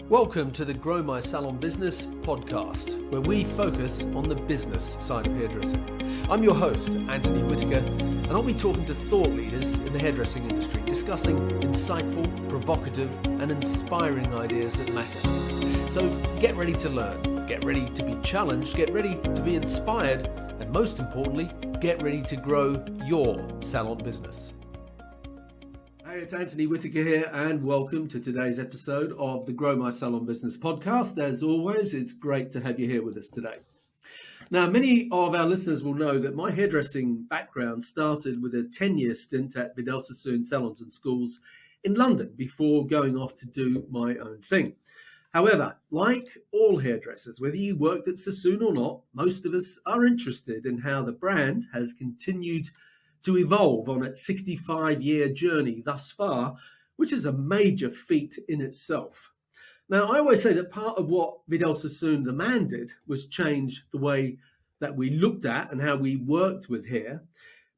Welcome to the Grow My Salon Business podcast, where we focus on the business side of hairdressing. I'm your host, Anthony Whitaker, and I'll be talking to thought leaders in the hairdressing industry, discussing insightful, provocative, and inspiring ideas that matter. So get ready to learn, get ready to be challenged, get ready to be inspired, and most importantly, get ready to grow your salon business. Hey, it's Anthony Whitaker here, and welcome to today's episode of the Grow My Salon Business podcast. As always, it's great to have you here with us today. Now, many of our listeners will know that my hairdressing background started with a 10-year stint at Vidal Sassoon salons and schools in London before going off to do my own thing. However, like all hairdressers, whether you worked at Sassoon or not, most of us are interested in how the brand has continued to evolve on its 65-year journey thus far, which is a major feat in itself. Now, I always say that part of what Vidal Sassoon, the man, did was change the way that we looked at and how we worked with hair.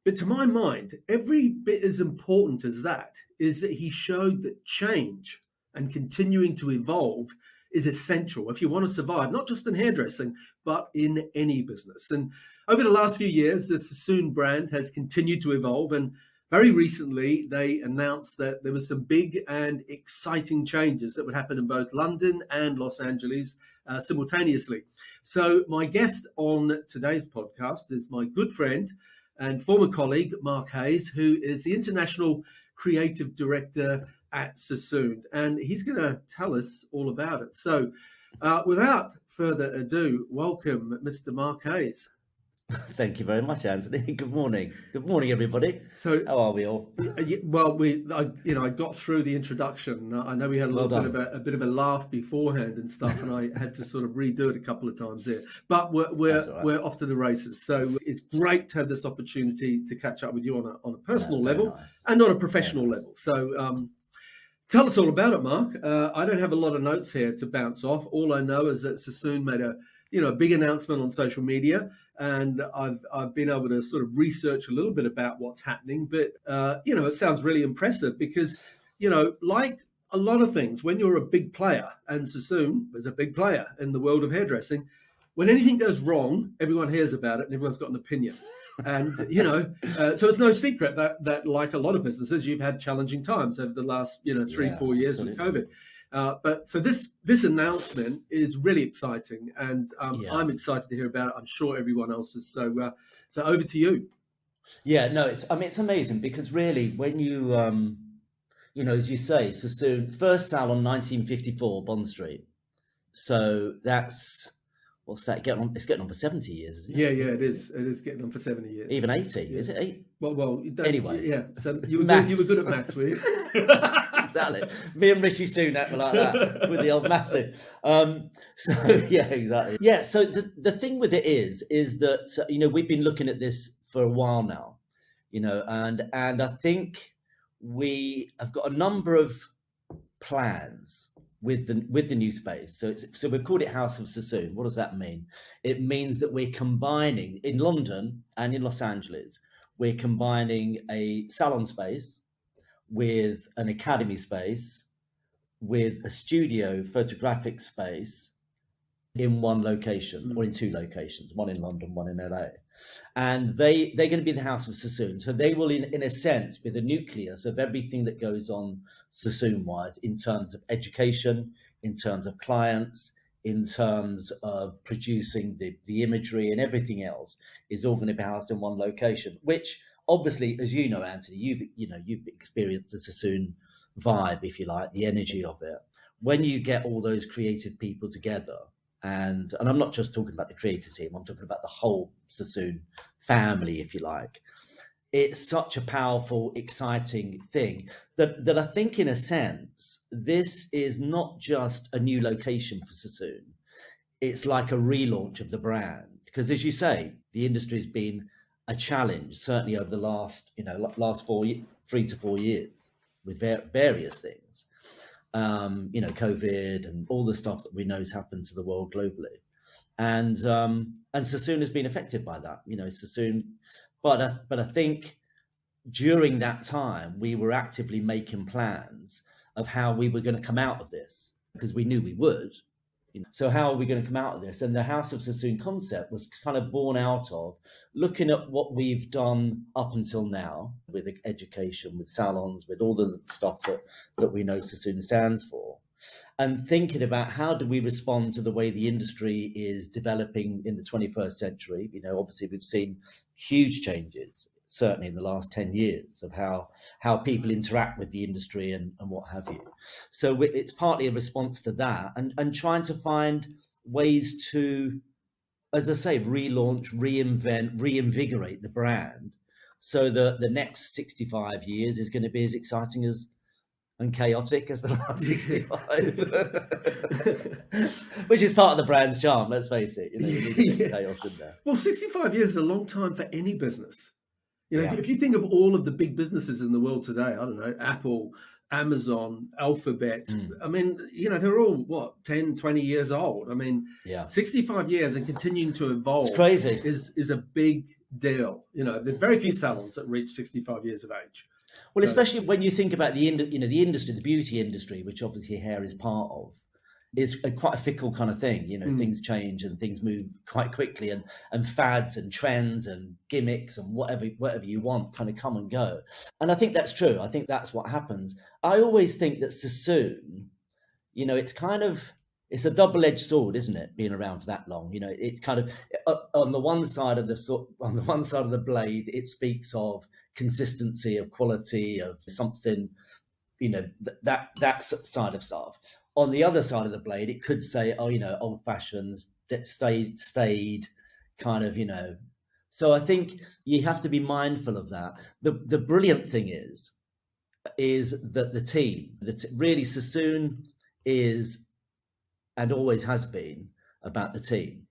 But to my mind, every bit as important as that is that he showed that change and continuing to evolve is essential if you want to survive, not just in hairdressing, but in any business. And over the last few years, the Sassoon brand has continued to evolve, and very recently they announced that there were some big and exciting changes that would happen in both London and Los Angeles simultaneously. So my guest on today's podcast is my good friend and former colleague, Mark Hayes, who is the International Creative Director at Sassoon, and he's going to tell us all about it. So without further ado, welcome, Mr. Mark Hayes. Thank you very much, Anthony. Good morning. Good morning, everybody. So, how are we all? Well, I got through the introduction. I know we had a bit of a laugh beforehand and stuff, and I had to sort of redo it a couple of times here. But we're off to the races. So it's great to have this opportunity to catch up with you on a personal level and on a professional level. So tell us all about it, Mark. I don't have a lot of notes here to bounce off. All I know is that Sassoon made a big announcement on social media, and I've been able to sort of research a little bit about what's happening. But it sounds really impressive because like a lot of things, when you're a big player, and Sassoon is a big player in the world of hairdressing, when anything goes wrong, everyone hears about it and everyone's got an opinion. And so it's no secret that like a lot of businesses, you've had challenging times over the last 3-4 years with COVID. But so this announcement is really exciting, and I'm excited to hear about it. I'm sure everyone else is. So over to you. Yeah, no, it's amazing because really, when you as you say, Sassoon first salon 1954 Bond Street. So that's what's that? It's getting on for 70 years, isn't it? Yeah, it is. It is getting on for 70 years. Even 80? Yeah. Is it 8? Well. Anyway, yeah. So you were good at maths, were you? Exactly. Me and Richie Sunak were like that with the old math thing. So yeah, exactly. Yeah. So the thing with it is that we've been looking at this for a while now, and I think we have got a number of plans with the new space. So we've called it House of Sassoon. What does that mean? It means that we're combining in London and in Los Angeles. We're combining a salon space with an academy space, with a studio photographic space in one location or in two locations, one in London, one in LA. And they're going to be the House of Sassoon. So they will, in a sense, be the nucleus of everything that goes on Sassoon-wise in terms of education, in terms of clients, in terms of producing the imagery and everything else is all going to be housed in one location, which obviously, as you know, Anthony, you've experienced the Sassoon vibe, if you like, the energy of it. When you get all those creative people together, and I'm not just talking about the creative team, I'm talking about the whole Sassoon family, if you like. It's such a powerful, exciting thing that I think, in a sense, this is not just a new location for Sassoon. It's like a relaunch of the brand, because, as you say, the industry's been a challenge, certainly over the last 3 to 4 years, with various things, COVID and all the stuff that we know has happened to the world globally, and Sassoon has been affected by that. Sassoon, but I think during that time we were actively making plans of how we were going to come out of this, because we knew we would. So how are we going to come out of this? And the House of Sassoon concept was kind of born out of looking at what we've done up until now with education, with salons, with all the stuff that we know Sassoon stands for, and thinking about how do we respond to the way the industry is developing in the 21st century. Obviously we've seen huge changes, certainly in the last 10 years, of how people interact with the industry and what have you. So it's partly a response to that, and trying to find ways to, as I say, relaunch, reinvent, reinvigorate the brand so that the next 65 years is going to be as exciting and chaotic as the last 65, which is part of the brand's charm, let's face it. You need to get chaos in there. Well, 65 years is a long time for any business. If you think of all of the big businesses in the world today, I don't know, Apple, Amazon, Alphabet, I mean, they're all, 10, 20 years old. I mean, 65 years and continuing to evolve it's crazy. is a big deal. There are very few salons that reach 65 years of age. Well, especially when you think about the industry, the beauty industry, which obviously hair is part of, is quite a fickle kind of thing. Things change and things move quite quickly, and fads and trends and gimmicks and whatever you want kind of come and go. And I think that's true. I think that's what happens. I always think that Sassoon, it's a double-edged sword, isn't it? Being around for that long, it kind of on the one side of the blade, it speaks of consistency, of quality, of something, that side of stuff. On the other side of the blade, it could say, old fashions that stayed kind of, So I think you have to be mindful of that. The brilliant thing is that the team, really Sassoon is and always has been about the team.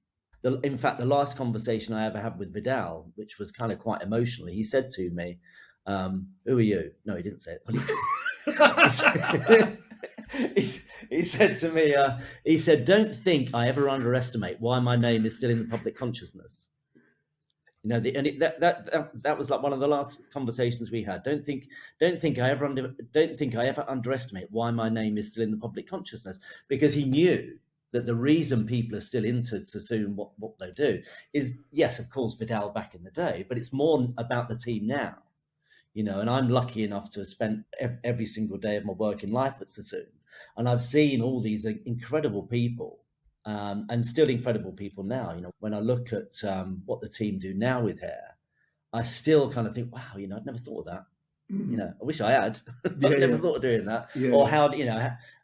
In fact, the last conversation I ever had with Vidal, which was kind of quite emotional, he said to me, who are you? No, he didn't say it. He said to me, don't think I ever underestimate why my name is still in the public consciousness. That was like one of the last conversations we had. Don't think I ever underestimate why my name is still in the public consciousness, because he knew that the reason people are still into Sassoon, what they do, is, yes, of course, Vidal back in the day, but it's more about the team now. And I'm lucky enough to have spent every single day of my working life at Sassoon, and I've seen all these incredible people, and still incredible people now. When I look at what the team do now with hair, I still kind of think, wow, I'd never thought of that. I wish I had. But I never thought of doing that. Or how,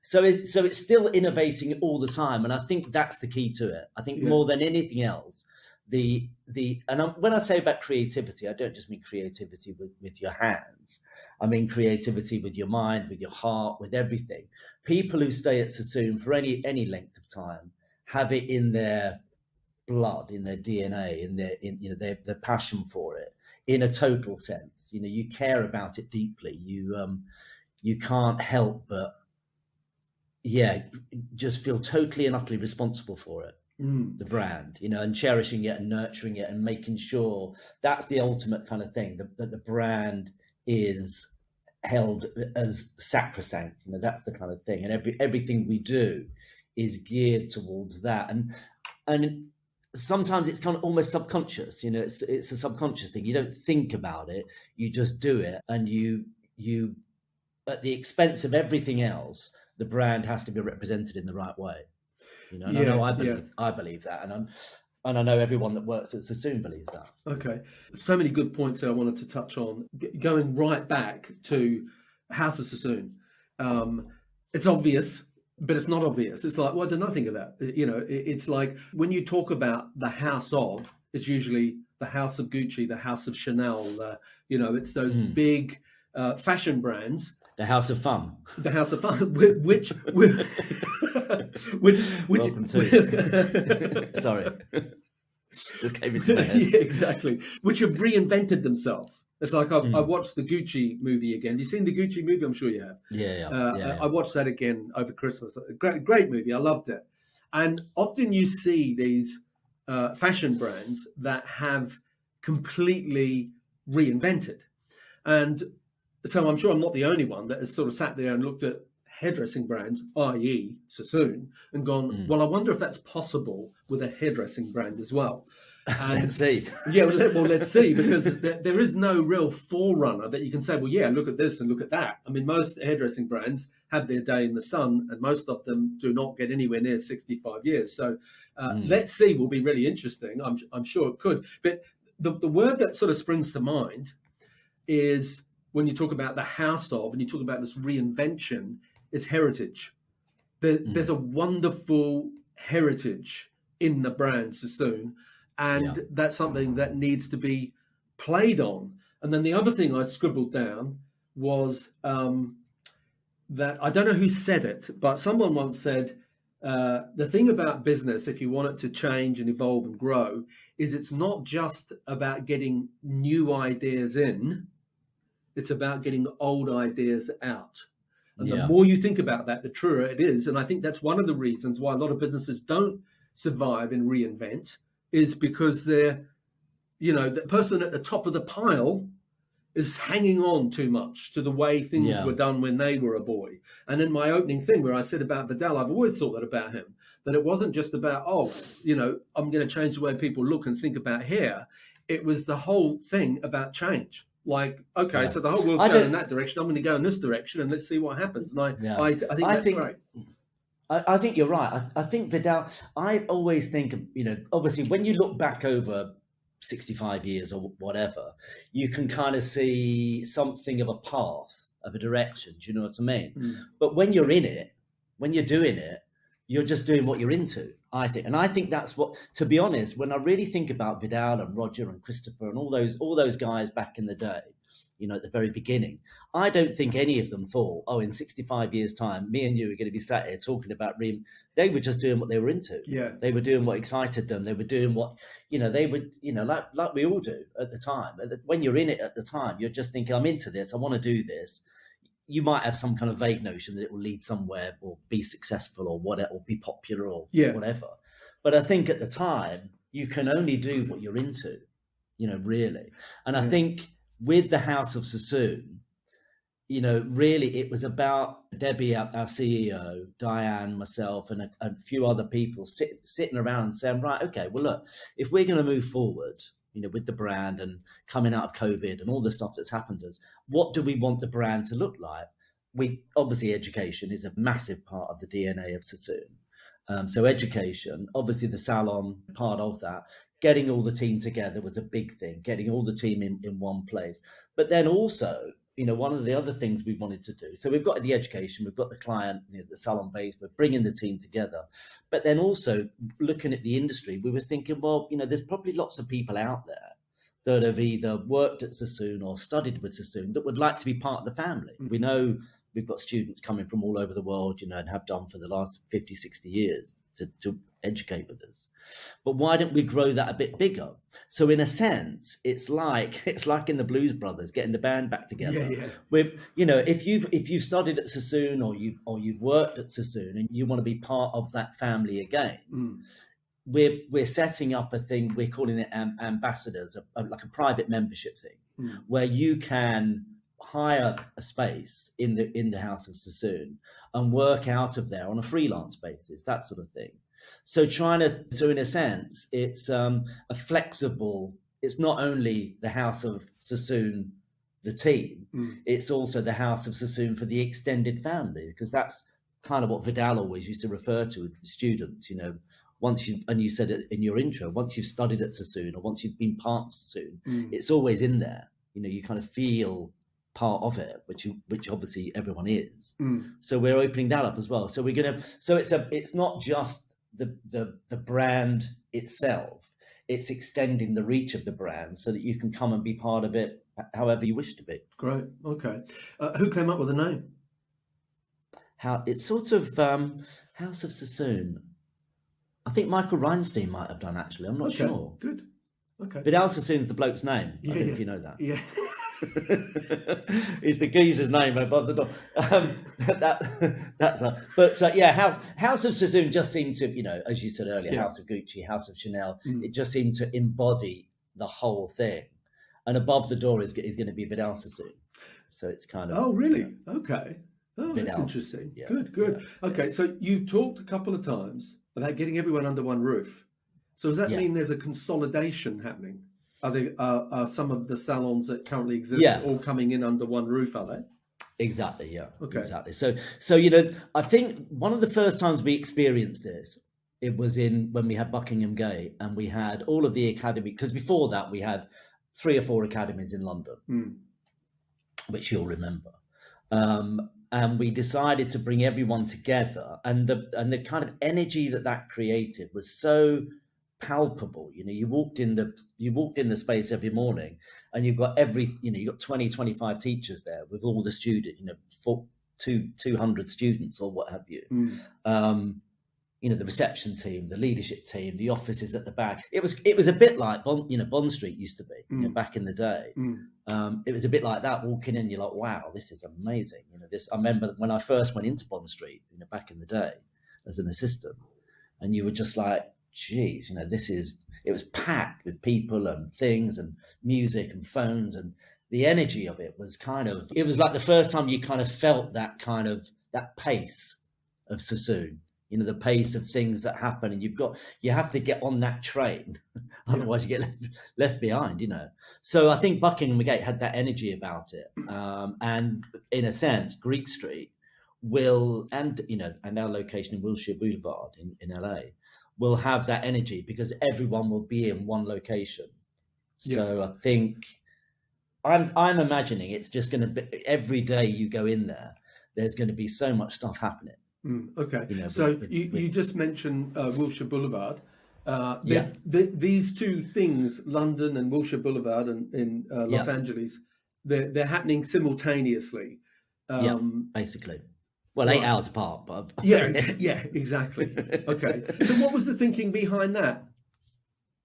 so it's still innovating all the time, and I think that's the key to it. I think more than anything else, when I say about creativity, I don't just mean creativity with your hands. I mean creativity with your mind, with your heart, with everything. People who stay at Sassoon for any length of time have it in their blood, in their DNA, in their passion for it, in a total sense. You care about it deeply. You can't help but just feel totally and utterly responsible for it. The brand, and cherishing it and nurturing it and making sure that's the ultimate kind of thing, that the brand is held as sacrosanct. That's the kind of thing, and everything we do is geared towards that. And sometimes it's kind of almost subconscious. It's a subconscious thing. You don't think about it, you just do it, and you at the expense of everything else, the brand has to be represented in the right way. I believe that, and I know everyone that works at Sassoon believes that. Okay, so many good points that I wanted to touch on. Going right back to House of Sassoon, it's obvious, but it's not obvious. It's like, why didn't I think of that? It's like when you talk about the house of, it's usually the House of Gucci, the House of Chanel. It's those big fashion brands. The House of Fun. The House of Fun, which welcome to. Sorry, just came into my head. Yeah, exactly. Which have reinvented themselves. It's like I watched the Gucci movie again. You seen the Gucci movie? I'm sure you have. Yeah. I watched that again over Christmas. Great movie. I loved it. And often you see these fashion brands that have completely reinvented. And so I'm sure I'm not the only one that has sort of sat there and looked at hairdressing brand, i.e. Sassoon, and gone, well, I wonder if that's possible with a hairdressing brand as well. And Let's see. Yeah, well, let's see, because there is no real forerunner that you can say, well, yeah, look at this and look at that. I mean, most hairdressing brands have their day in the sun, and most of them do not get anywhere near 65 years. So let's see will be really interesting. I'm sure it could. But the word that sort of springs to mind is when you talk about the house of, and you talk about this reinvention, is heritage. There's a wonderful heritage in the brand Sassoon, and that's something that needs to be played on. And then the other thing I scribbled down was that I don't know who said it, but someone once said, the thing about business, if you want it to change and evolve and grow, is it's not just about getting new ideas in, it's about getting old ideas out. And the more you think about that, the truer it is. And I think that's one of the reasons why a lot of businesses don't survive and reinvent, is because they're, the person at the top of the pile is hanging on too much to the way things were done when they were a boy. And in my opening thing where I said about Vidal, I've always thought that about him, that it wasn't just about, I'm going to change the way people look and think about hair. It was the whole thing about change. Like, okay, so the whole world's going in that direction. I'm going to go in this direction, and let's see what happens. And I think that's great. I think you're right. I think Vidal, I always think, obviously when you look back over 65 years or whatever, you can kind of see something of a path, of a direction. Do you know what I mean? But when you're in it, when you're doing it, you're just doing what you're into, I think. And I think that's what, to be honest, when I really think about Vidal and Roger and Christopher and all those guys back in the day, at the very beginning, I don't think any of them thought, in 65 years' time, me and you are going to be sat here talking about they were just doing what they were into. Yeah. They were doing what excited them. They were doing what, they would, like we all do at the time. When you're in it at the time, you're just thinking, I'm into this. I want to do this. You might have some kind of vague notion that it will lead somewhere or be successful or whatever, or be popular or whatever. But I think at the time, you can only do what you're into, really. And I think with the House of Sassoon, really it was about Debbie, our CEO, Diane, myself, and a few other people sitting around and saying, right, okay, well, look, if we're going to move forward, with the brand and coming out of COVID and all the stuff that's happened to us, what do we want the brand to look like? Obviously education is a massive part of the DNA of Sassoon. So education, obviously the salon part of that, getting all the team together was a big thing, getting all the team in one place. But then also, one of the other things we wanted to do, so we've got the education, we've got the client, the salon base, we're bringing the team together. But then also looking at the industry, we were thinking, well, there's probably lots of people out there that have either worked at Sassoon or studied with Sassoon that would like to be part of the family. We know we've got students coming from all over the world, and have done for the last 50, 60 years to educate with us. But why don't we grow that a bit bigger? So in a sense, it's like in the Blues Brothers, getting the band back together. With, if you've studied at Sassoon or you've worked at Sassoon and you want to be part of that family again, we're setting up a thing, we're calling it ambassadors, like a private membership thing, where you can hire a space in the House of Sassoon and work out of there on a freelance basis, that sort of thing. So in a sense, it's a flexible, it's not only the House of Sassoon, the team, it's also the House of Sassoon for the extended family, because that's kind of what Vidal always used to refer to with students, once and you said it in your intro, once you've studied at Sassoon or once you've been part of Sassoon, it's always in there. You kind of feel part of it, which obviously everyone is. So we're opening that up as well. So it's not just the brand itself, it's extending the reach of the brand so that you can come and be part of it however you wish to be. Great. Okay. Who came up with the name? It's sort of House of Sassoon. I think Michael Reinstein might have done, actually. I'm not sure. Good. Okay. Vidal Sassoon's the bloke's name. I don't know if you know that. Yeah. Is the geezer's name above the door. House of Sassoon just seemed to, as you said earlier, House of Gucci, House of Chanel. It just seemed to embody the whole thing. And above the door is going to be Vidal Sassoon. So it's kind of. Oh, really? Okay. Oh, that's Vidal. interesting. Yeah, Good. yeah, Okay, so you talked a couple of times about getting everyone under one roof. So does that yeah, mean there's a consolidation happening? Are some of the salons that currently exist yeah. all coming in under one roof? Are they? Exactly. Yeah. Okay. Exactly. So I think one of the first times we experienced this, it was in when we had Buckingham Gate, and we had all of the academy. Because before that, we had 3 or 4 academies in London, which you'll remember. And we decided to bring everyone together, and the kind of energy that created was so palpable. You walked in the space every morning, and you've got you got 20, 25 teachers there with all the students, 200 students or what have you. The reception team, the leadership team, the offices at the back. It was a bit like Bond Street used to be, back in the day. It was a bit like that. Walking in, you're like, wow, this is amazing. I remember when I first went into Bond Street, back in the day as an assistant, and you were just like, geez, it was packed with people and things and music and phones, and the energy of it was it was like the first time you kind of felt that pace of Sassoon. The pace of things that happen, and you have to get on that train, otherwise you get left behind. So I think Buckingham Gate had that energy about it, and in a sense, Greek Street and our location in Wilshire Boulevard in LA will have that energy because everyone will be in one location. So I think I'm imagining it's just going to be every day you go in there, there's going to be so much stuff happening. Okay. You just mentioned Wilshire Boulevard. These two things, London and Wilshire Boulevard in Los Angeles, they're happening simultaneously. Basically. Well, 8 hours apart, but yeah, exactly. Okay. So what was the thinking behind that?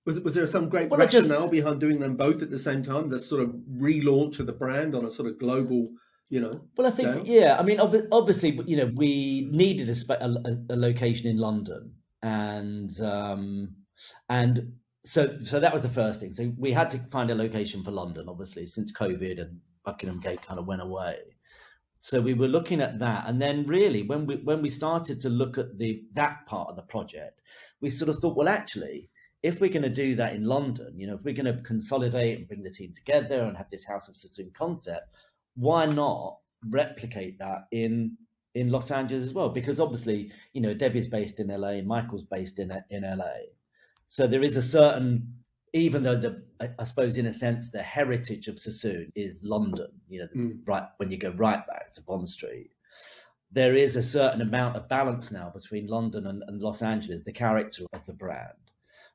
Was there some great rationale behind doing them both at the same time? The sort of relaunch of the brand on a sort of global, Well, I think, scale? I mean, obviously, we needed a location in London, and so that was the first thing. So we had to find a location for London, obviously, since COVID and Buckingham Gate kind of went away. So we were looking at that, and then really when we started to look at that part of the project, we sort of thought, well, actually, if we're going to do that in London, if we're going to consolidate and bring the team together and have this House of Sassoon concept, why not replicate that in Los Angeles as well? Because obviously, Debbie's based in LA, Michael's based in LA, so there is a certain, even though I suppose in a sense the heritage of Sassoon is London, right when you go right back to Bond Street, there is a certain amount of balance now between London and Los Angeles, the character of the brand.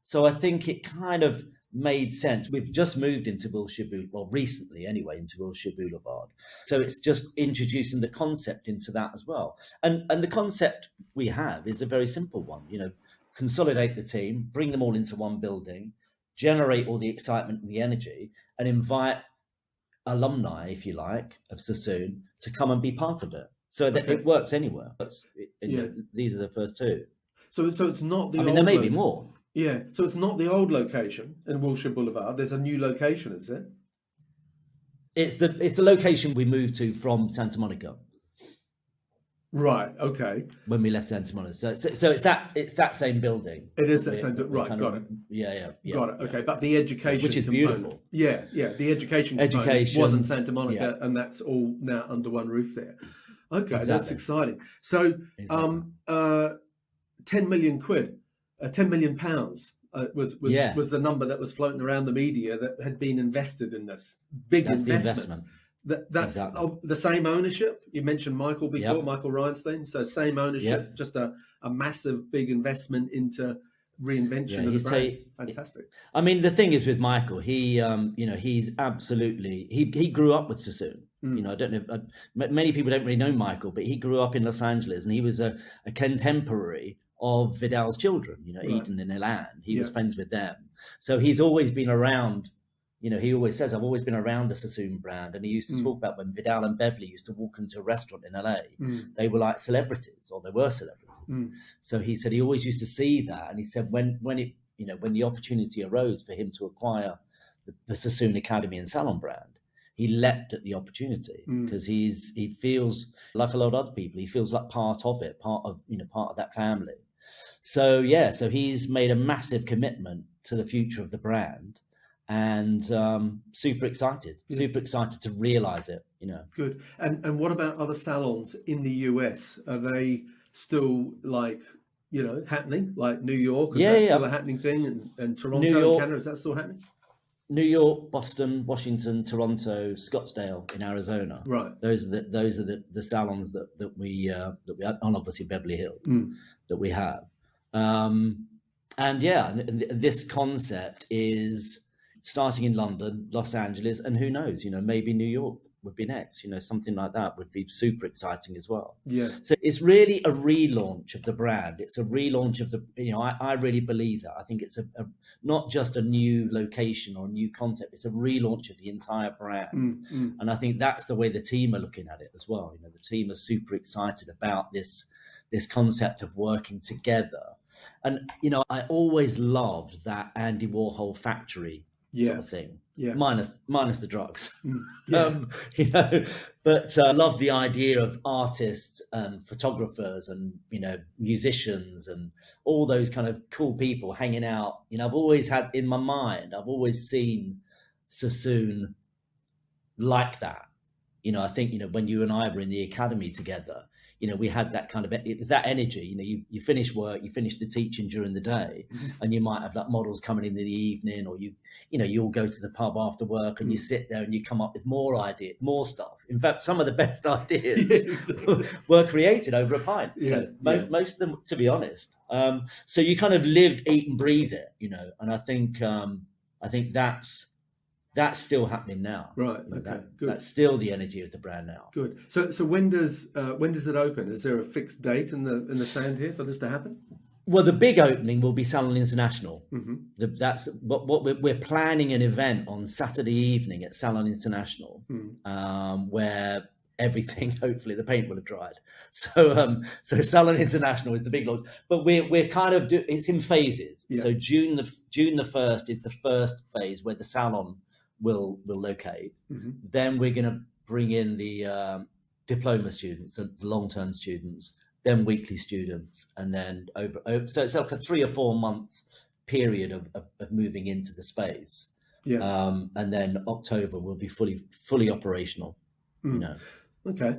So I think it kind of made sense. We've just moved into Wilshire Boulevard, well, recently anyway, into Wilshire Boulevard. So it's just introducing the concept into that as well. And the concept we have is a very simple one, consolidate the team, bring them all into one building, generate all the excitement and the energy, and invite alumni, if you like, of Sassoon to come and be part of it. So that it works anywhere. These are the first two. So it's not the. I mean, there may be more. Yeah. So it's not the old location in Wilshire Boulevard. There's a new location, is it? It's the location we moved to from Santa Monica. Right. Okay. When we left Santa Monica, so it's that same building. It is that same. Right. Got it. Yeah. Got it. Okay. But the education, which is component, beautiful. Yeah. The education wasn't Santa Monica, and that's all now under one roof there. Okay, exactly. That's exciting. So, 10 million quid, 10 million pounds was the number that was floating around the media that had been invested in this big investment. That's exactly. The same ownership. You mentioned Michael before, Michael Reinstein. So same ownership, just a massive big investment into reinvention of the brand. Fantastic. I mean, the thing is with Michael, he's absolutely he grew up with Sassoon. I don't know. Many people don't really know Michael, but he grew up in Los Angeles, and he was a contemporary of Vidal's children. Eden and Elan. He was friends with them, so he's always been around. He always says, I've always been around the Sassoon brand. And he used to talk about when Vidal and Beverly used to walk into a restaurant in LA, they were like celebrities, or they were celebrities. So he said he always used to see that. And he said when the opportunity arose for him to acquire the Sassoon Academy and Salon brand, he leapt at the opportunity because he feels like a lot of other people. He feels like part of it, part of that family. So so he's made a massive commitment to the future of the brand, and super excited to realize it. Good. And what about other salons in the US? Are they still happening? Like New York, is that still a happening thing? And Toronto, New York, Canada, is that still happening? New York, Boston, Washington, Toronto, Scottsdale in Arizona. Right. Those are the salons that we have, and obviously Beverly Hills that we have. And this concept is starting in London, Los Angeles, and who knows, maybe New York would be next. Something like that would be super exciting as well. Yeah. So it's really a relaunch of the brand. It's a relaunch of the, I really believe that. I think it's a not just a new location or a new concept. It's a relaunch of the entire brand. And I think that's the way the team are looking at it as well. The team are super excited about this concept of working together. And, I always loved that Andy Warhol factory sort of thing. Yeah. Minus the drugs. But I love the idea of artists and photographers and, musicians and all those kind of cool people hanging out. I've always had in my mind, I've always seen Sassoon like that. I think, when you and I were in the academy together, we had that kind of, it was that energy. You finish work, you finish the teaching during the day, and you might have like models coming in the evening, or you'll go to the pub after work and you sit there and you come up with more ideas, more stuff. In fact, some of the best ideas were created over a pint. Most of them, to be honest. So you kind of lived, eat, and breathe it. And I think that's still happening now. Right. Okay. Good. That's still the energy of the brand now. Good. So when does it open? Is there a fixed date in the sand here for this to happen? Well, the big opening will be Salon International. That's what we're planning an event on Saturday evening at Salon International, where everything, hopefully the paint will have dried. So Salon International is the big launch, but we're kind of it's in phases. So June the 1st is the first phase where the salon will locate. Then we're going to bring in the diploma students, the long-term students, then weekly students, and then over so it's like a 3 or 4 month period of moving into the space. And then October will be fully operational. Okay.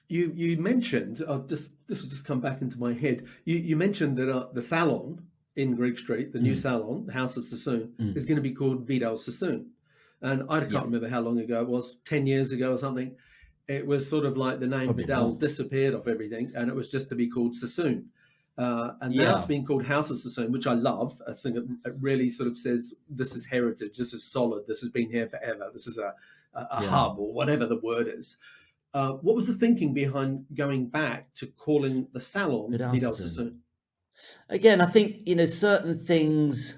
You mentioned, this will just come back into my head. You mentioned that the salon in Greek Street, the new salon, the House of Sassoon, is going to be called Vidal Sassoon. And I can't remember how long ago it was, 10 years ago or something. It was sort of like the name Probably Vidal disappeared off everything, and it was just to be called Sassoon. And now it's being called House of Sassoon, which I love. I think it really sort of says this is heritage, this is solid, this has been here forever, this is a hub or whatever the word is. What was the thinking behind going back to calling the salon Vidal Sassoon? Again, I think, certain things,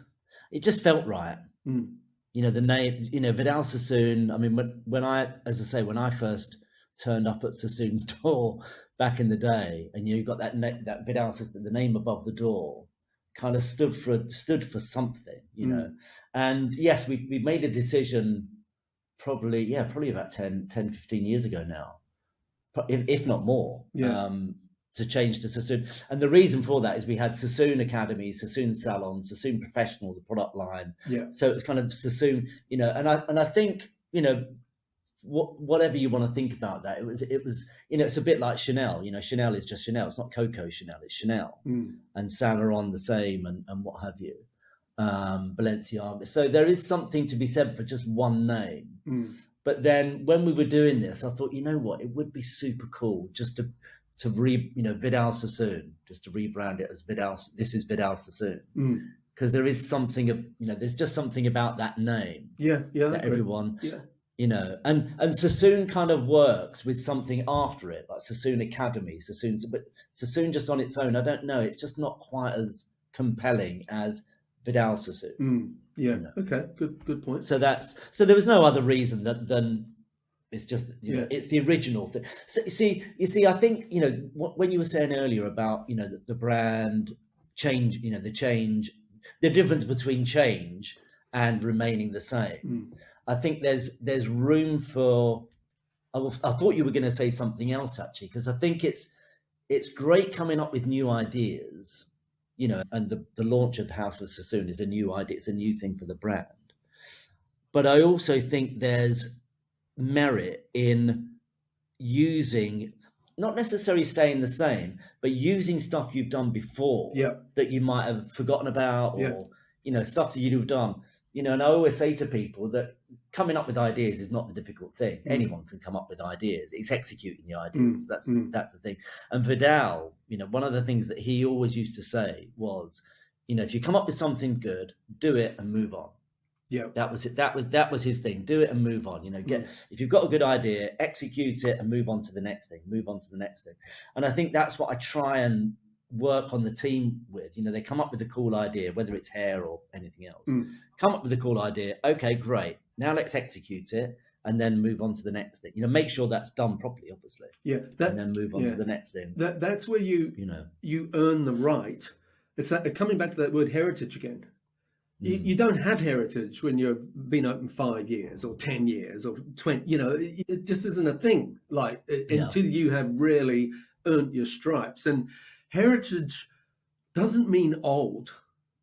it just felt right. The name, Vidal Sassoon. I mean, when I first turned up at Sassoon's door back in the day, and you got that Vidal Sassoon, the name above the door, kind of stood for something, And yes, we made a decision probably about 10, 15 years ago now, if not more. To change to Sassoon. And the reason for that is we had Sassoon Academy, Sassoon Salon, Sassoon Professional, the product line. So it was kind of Sassoon, and I think, whatever you want to think about that, it was, it's a bit like Chanel. Chanel is just Chanel. It's not Coco Chanel, it's Chanel. And Saint Laurent the same, and what have you. Balenciaga. So there is something to be said for just one name. But then when we were doing this, I thought, it would be super cool just to Vidal Sassoon, just to rebrand it as Vidal. This is Vidal Sassoon, because there is something there's just something about that name. That everyone, and Sassoon kind of works with something after it, like Sassoon Academy, but Sassoon just on its own, I don't know, it's just not quite as compelling as Vidal Sassoon. Okay, good point. So there was no other reason than. It's just, it's the original thing. So you see, I think, when you were saying earlier about, the brand change, the difference between change and remaining the same. I think there's room for. I thought you were going to say something else actually, because I think it's great coming up with new ideas, and the launch of the House of Sassoon is a new idea. It's a new thing for the brand. But I also think there's merit in using, not necessarily staying the same, but using stuff you've done before that you might have forgotten about, or stuff that you'd have done. And I always say to people that coming up with ideas is not the difficult thing. Anyone can come up with ideas. It's executing the ideas. That's the thing. And Vidal, one of the things that he always used to say was, if you come up with something good, do it and move on. Yeah, that was it. That was his thing. Do it and move on. If you've got a good idea, execute it and move on to the next thing. And I think that's what I try and work on the team with. They come up with a cool idea, whether it's hair or anything else. Come up with a cool idea. Okay, great. Now let's execute it and then move on to the next thing. Make sure that's done properly, obviously. Yeah, and then move on to the next thing. That's where you earn the right. It's coming back to that word heritage again. You don't have heritage when you've been open 5 years or 10 years or 20. It just isn't a thing. Until you have really earned your stripes. And heritage doesn't mean old.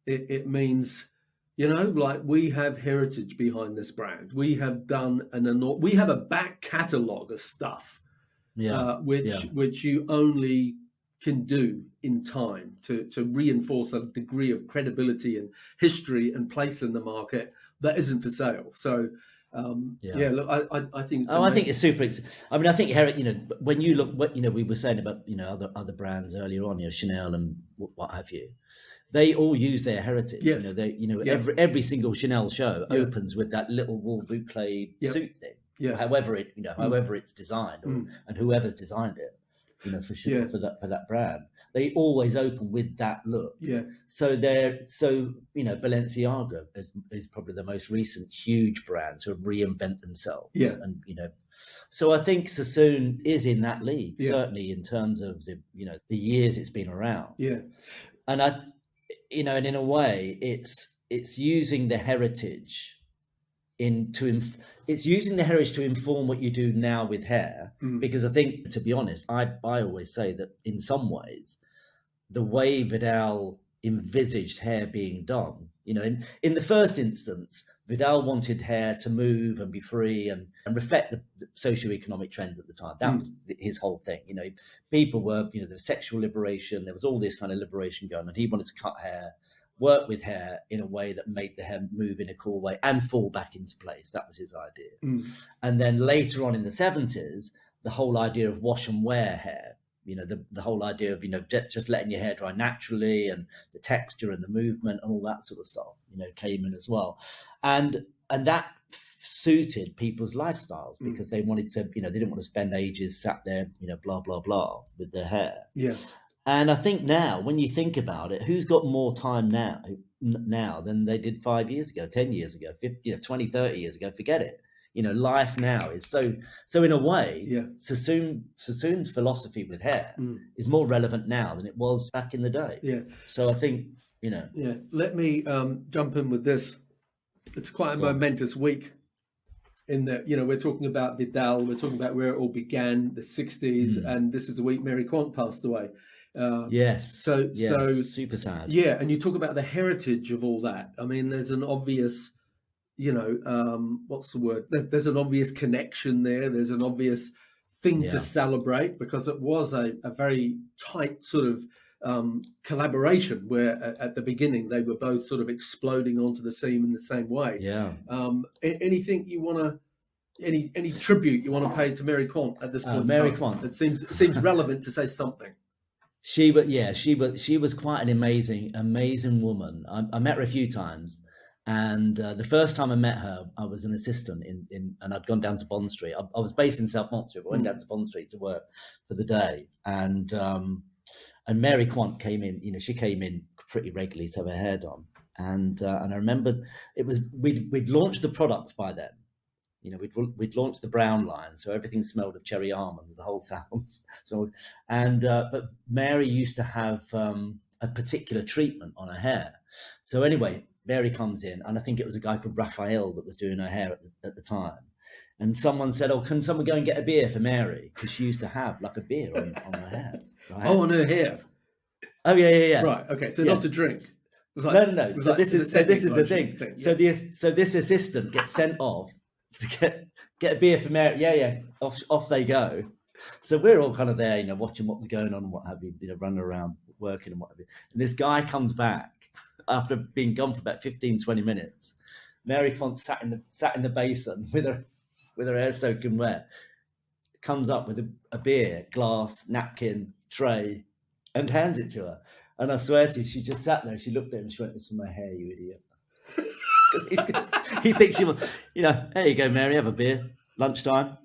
It means, we have heritage behind this brand. We have done we have a back catalogue of stuff, which you only can do in time to reinforce a degree of credibility and history and place in the market that isn't for sale. So look, I think it's I think it's super. I mean, I think when you look, we were saying about other brands earlier on, Chanel and what have you, they all use their heritage. Yes. Every single Chanel show opens with that little wool boucle suit thing. Yeah. However it's designed, and whoever's designed it. For sure, for that brand, they always open with that look. Yeah. So Balenciaga is probably the most recent huge brand to reinvent themselves. Yeah. And so I think Sassoon is in that league, certainly in terms of the years it's been around. Yeah. And and in a way, it's using the heritage it's using the heritage to inform what you do now with hair, because I think, to be honest, I always say that in some ways, the way Vidal envisaged hair being done, in the first instance, Vidal wanted hair to move and be free and reflect the socio-economic trends at the time. That was his whole thing. People were, there was sexual liberation, there was all this kind of liberation going on. He wanted to cut hair, work with hair in a way that made the hair move in a cool way and fall back into place. That was his idea. And then later on in the 70s, the whole idea of wash and wear hair, the whole idea of, just letting your hair dry naturally, and the texture and the movement and all that sort of stuff, came in as well. And that suited people's lifestyles, because they wanted to, they didn't want to spend ages sat there, blah, blah, blah with their hair. Yeah. And I think now, when you think about it, who's got more time now than they did 5 years ago, 10 years ago, 50, 20, 30 years ago? Forget it. Life now is so in a way, Sassoon's philosophy with hair is more relevant now than it was back in the day. Yeah. So I think, Yeah. Let me jump in with this. It's quite a momentous week in that, we're talking about Vidal, we're talking about where it all began, the 60s, and this is the week Mary Quant passed away. So super sad. Yeah, and you talk about the heritage of all that. I mean, there's an obvious, what's the word? There's an obvious connection there. There's an obvious thing to celebrate, because it was a very tight sort of collaboration where at the beginning they were both sort of exploding onto the scene in the same way. Yeah. Anything you want to? Any tribute you want to pay to Mary Quant at this point? Mary Quant. It seems relevant to say something. She was quite an amazing woman. I met her a few times, and the first time I met her, I was an assistant and I'd gone down to Bond Street. I was based in South Montreal, but I went down to Bond Street to work for the day, and Mary Quant came in. She came in pretty regularly to have her hair done, and I remember we'd launched the product by then. We'd launched the brown line, so everything smelled of cherry almonds, the whole salon. But Mary used to have a particular treatment on her hair. So anyway, Mary comes in, and I think it was a guy called Raphael that was doing her hair at the time. And someone said, "Oh, can someone go and get a beer for Mary? Because she used to have like a beer on her hair." Right? Oh, on her hair. Oh yeah. Right. Okay. So Yeah. not to drink. It was No. So this is the thing. Yeah. So this assistant gets sent off to get a beer for Mary. Yeah. Off they go. So we're all kind of there, watching what was going on and what have you, running around working and what have you. And this guy comes back after being gone for about 15, 20 minutes. Mary Quant sat in the basin with her hair soaking wet, comes up with a beer, glass, napkin, tray, and hands it to her. And I swear to you, she just sat there. She looked at him. She went, "This is my hair, you idiot." He thinks she will, there you go, Mary, have a beer. Lunchtime,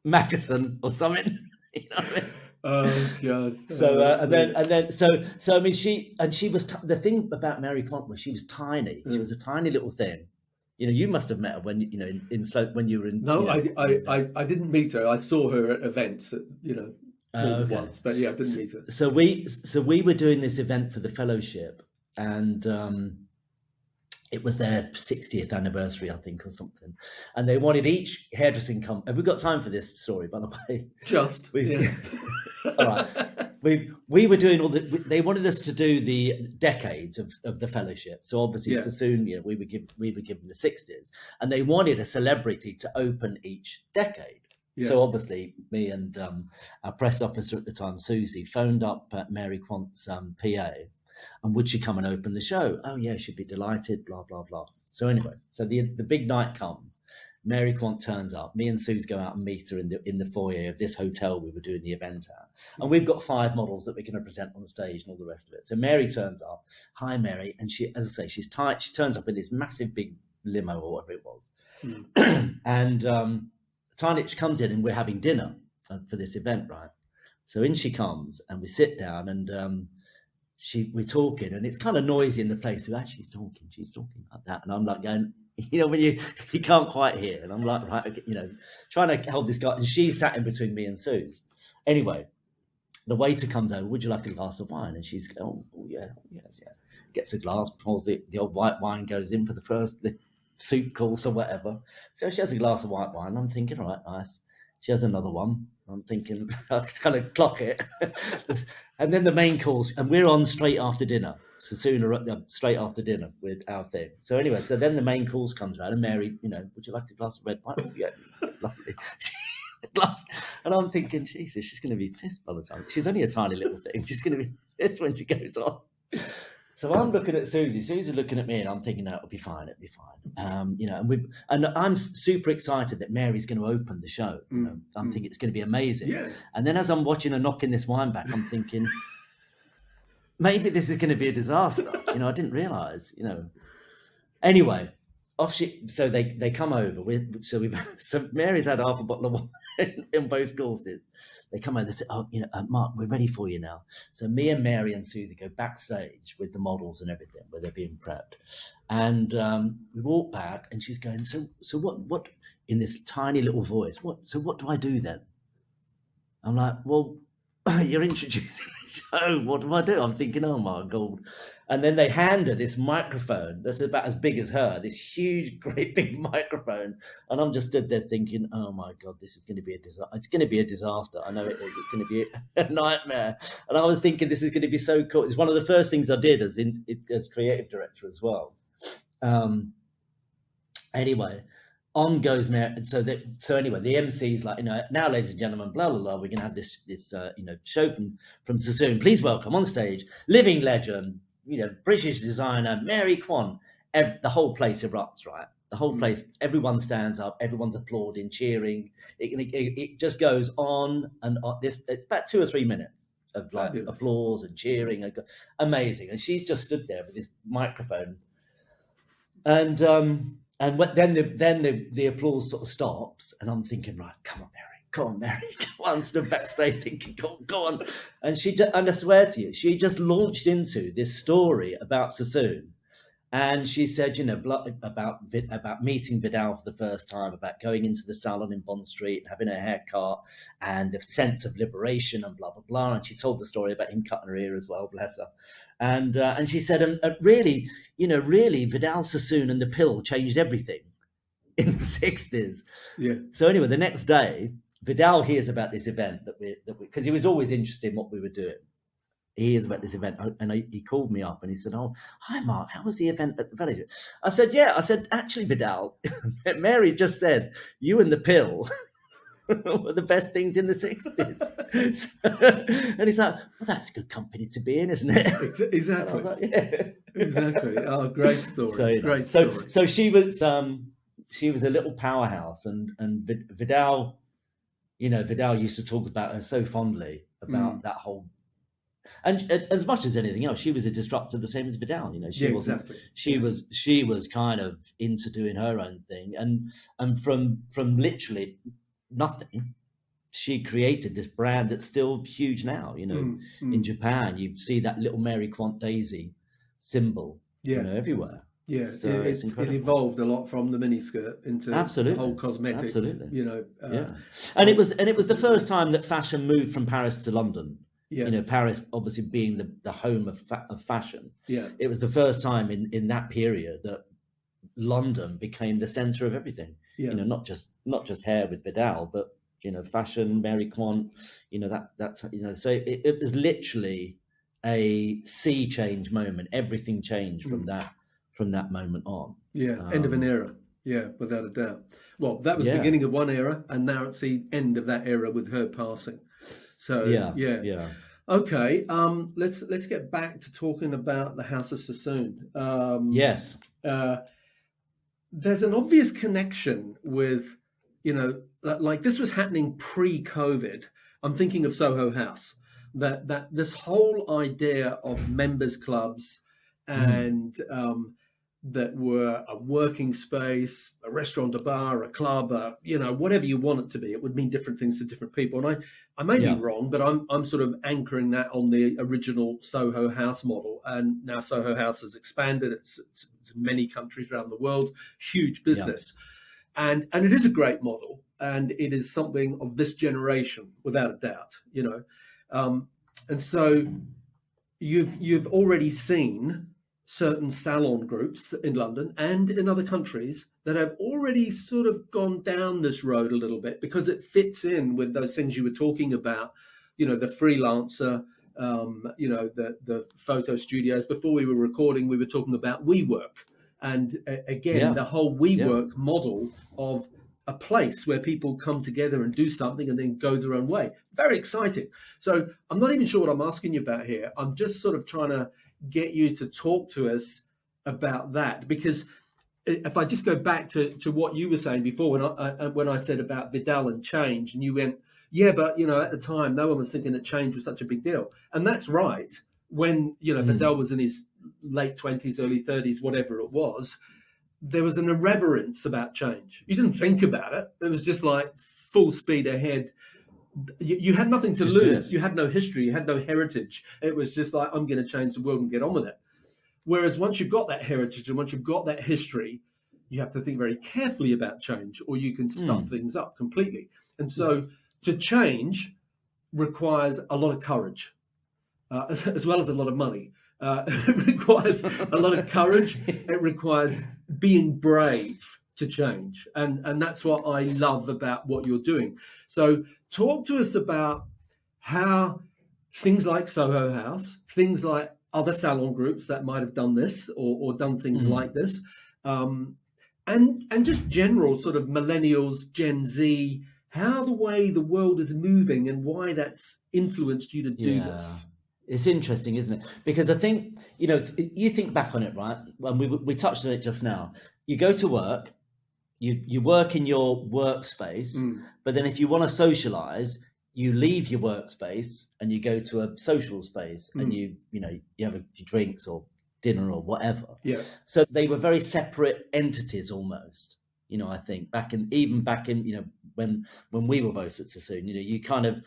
Mackerson or something. You know what I mean? Oh God. So and then I mean she was the thing about Mary Quant was she was tiny. She was a tiny little thing. You must have met her when in Slope when you were in. No, I didn't meet her. I saw her at events, Okay. once, but yeah, I didn't meet her. So we were doing this event for the fellowship, and it was their 60th anniversary, I think, or something. And they wanted each hairdressing company. Have we got time for this story, by the way? Just. All right. We were doing they wanted us to do the decades of the fellowship. So obviously Sassoon, we were given the 60s, and they wanted a celebrity to open each decade. Yeah. So obviously me and our press officer at the time, Susie, phoned up Mary Quant's PA, and would she come and open the show? Oh yeah, she'd be delighted, blah, blah, blah. So anyway, so the big night comes. Mary Quant turns up. Me and Suze go out and meet her in the foyer of this hotel we were doing the event at. And we've got 5 models that we're going to present on the stage and all the rest of it. So Mary turns up. Hi, Mary. And she, as I say, she's tight. She turns up in this massive big limo or whatever it was. And Tynich comes in and we're having dinner for this event, right? So in she comes and we sit down and we're talking, and it's kind of noisy in the place. So she's talking like that. And I'm like going, when you can't quite hear, and I'm like, right, trying to help this guy, and she sat in between me and Suze. Anyway, the waiter comes over. Would you like a glass of wine? And she's going, oh yeah, yes. Gets a glass, pours the old white wine, goes in for the soup course or whatever. So she has a glass of white wine. I'm thinking, all right, nice. She has another one. I'm thinking, I kind of clock it. And then the main course, and we're on straight after dinner. So sooner, straight after dinner with our thing. So anyway, so then the main course comes around, and Mary, would you like a glass of red wine? Oh, yeah, lovely. Glass. And I'm thinking, Jesus, she's going to be pissed by the time. She's only a tiny little thing. She's going to be pissed when she goes on. So I'm looking at Susie. Susie's looking at me, and I'm thinking, no, it'll be fine. And I'm super excited that Mary's going to open the show. I'm thinking it's going to be amazing. Yeah. And then as I'm watching her knocking this wine back, I'm thinking, maybe this is going to be a disaster. I didn't realise. Anyway, so they come over. So Mary's had half a bottle of wine in both courses. They come over, they say, "Oh, Mark, we're ready for you now." So me and Mary and Susie go backstage with the models and everything, where they're being prepped. And we walk back, and she's going, so what, in this tiny little voice, what do I do then? I'm like, well, you're introducing the show. What do I do? I'm thinking, oh my God. And then they hand her this microphone that's about as big as her, this huge, great big microphone. And I'm just stood there thinking, oh my God, this is going to be a disaster. It's going to be a disaster. I know it is. It's going to be a nightmare. And I was thinking, this is going to be so cool. It's one of the first things I did as creative director as well. Anyway, on goes Mary. So anyway, the MC's like, now, ladies and gentlemen, blah blah blah. We're gonna have this show from Sassoon. Please welcome on stage, living legend, British designer Mary Quant. The whole place erupts, right? The whole place. Everyone stands up. Everyone's applauding, cheering. It just goes on and on. It's about 2 or 3 minutes of like applause and cheering. Amazing. And she's just stood there with this microphone, and then the applause sort of stops, and I'm thinking, right, come on, Mary, come on, stood backstage thinking, go on. And I swear to you, she just launched into this story about Sassoon, And she said, about meeting Vidal for the first time, about going into the salon in Bond Street, having a haircut, and the sense of liberation and blah, blah, blah. And she told the story about him cutting her ear as well, bless her. And she said, really, Vidal Sassoon and the pill changed everything in the 60s. Yeah. So anyway, the next day, Vidal hears about this event because he was always interested in what we were doing. He hears about this event, and he called me up and he said, "Oh, hi Mark, how was the event at the village?" I said, "Yeah." I said, "Actually, Vidal, Mary just said you and the pill were the best things in the 60s." And he's like, "Well, that's good company to be in, isn't it?" Exactly. I was like, yeah. Exactly. Oh, great story. Great story. So she was a little powerhouse, and Vidal, Vidal used to talk about her so fondly about that whole. And as much as anything else, she was a disruptor, the same as Vidal. She wasn't. Exactly. She was kind of into doing her own thing, and from literally nothing, she created this brand that's still huge now. In Japan, you see that little Mary Quant daisy symbol, everywhere. Yeah, So it evolved a lot from the miniskirt into the whole cosmetic. Absolutely. Yeah. And it was the first time that fashion moved from Paris to London. Yeah. Paris obviously being the home of fashion. Yeah. It was the first time in that period that London became the center of everything. Yeah. Not just hair with Vidal, but fashion, Mary Quant. So it was literally a sea change moment. Everything changed from that moment on. Yeah. End of an era. Yeah, without a doubt. Well, that was the beginning of one era, and now it's the end of that era with her passing. So yeah. Okay, let's get back to talking about the House of Sassoon. Yes. There's an obvious connection with, like this was happening pre-COVID. I'm thinking of Soho House. That this whole idea of members clubs and that were a working space, a restaurant, a bar, a club, whatever you want it to be. It would mean different things to different people. And I may be wrong, but I'm sort of anchoring that on the original Soho House model. And now Soho House has expanded. It's many countries around the world, huge business. Yeah. And it is a great model. And it is something of this generation, without a doubt, and so you've already seen certain salon groups in London and in other countries that have already sort of gone down this road a little bit because it fits in with those things you were talking about, the freelancer, the photo studios. Before we were recording, we were talking about WeWork. And again, the whole WeWork model of a place where people come together and do something and then go their own way. Very exciting. So I'm not even sure what I'm asking you about here. I'm just sort of trying to get you to talk to us about that, because if I just go back to what you were saying before when I said about Vidal and change, and you went, but at the time no one was thinking that change was such a big deal, and that's right. When Vidal was in his late 20s, early 30s, whatever it was, there was an irreverence about change. You didn't think about it. It was just like full speed ahead. You had nothing to lose. You had no history. You had no heritage. It was just like, I'm going to change the world and get on with it. Whereas once you've got that heritage and once you've got that history, you have to think very carefully about change, or you can stuff things up completely. And so to change requires a lot of courage, as well as a lot of money. It requires a lot of courage. It requires being brave to change. And that's what I love about what you're doing. So talk to us about how things like Soho House, things like other salon groups that might have done this or done things like this, and just general sort of millennials, Gen Z, how the way the world is moving and why that's influenced you to do this. It's interesting, isn't it? Because I think, you think back on it, right? And we touched on it just now. You go to work, you work in your workspace, but then if you want to socialize, you leave your workspace and you go to a social space and you have your drinks or dinner or whatever. Yeah. So they were very separate entities almost. I think back in when we were both at Sassoon, you kind of,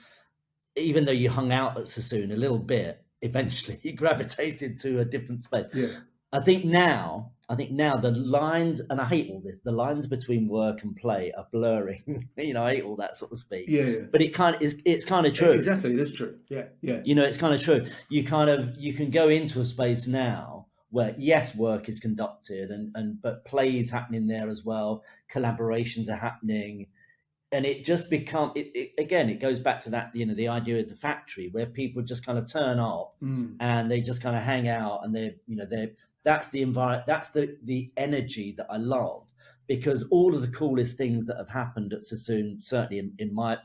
even though you hung out at Sassoon a little bit, eventually you gravitated to a different space. Yeah. I think now the lines, and I hate all this, the lines between work and play are blurring. I hate all that sort of speak. Yeah. But it's kind of true. Exactly, it is true. Yeah. It's kind of true. You can go into a space now where, yes, work is conducted but play is happening there as well. Collaborations are happening. And it just it goes back to that, the idea of the factory where people just kind of turn up and they just kind of hang out, and that's the environment, that's the energy that I love, because all of the coolest things that have happened at Sassoon, certainly in my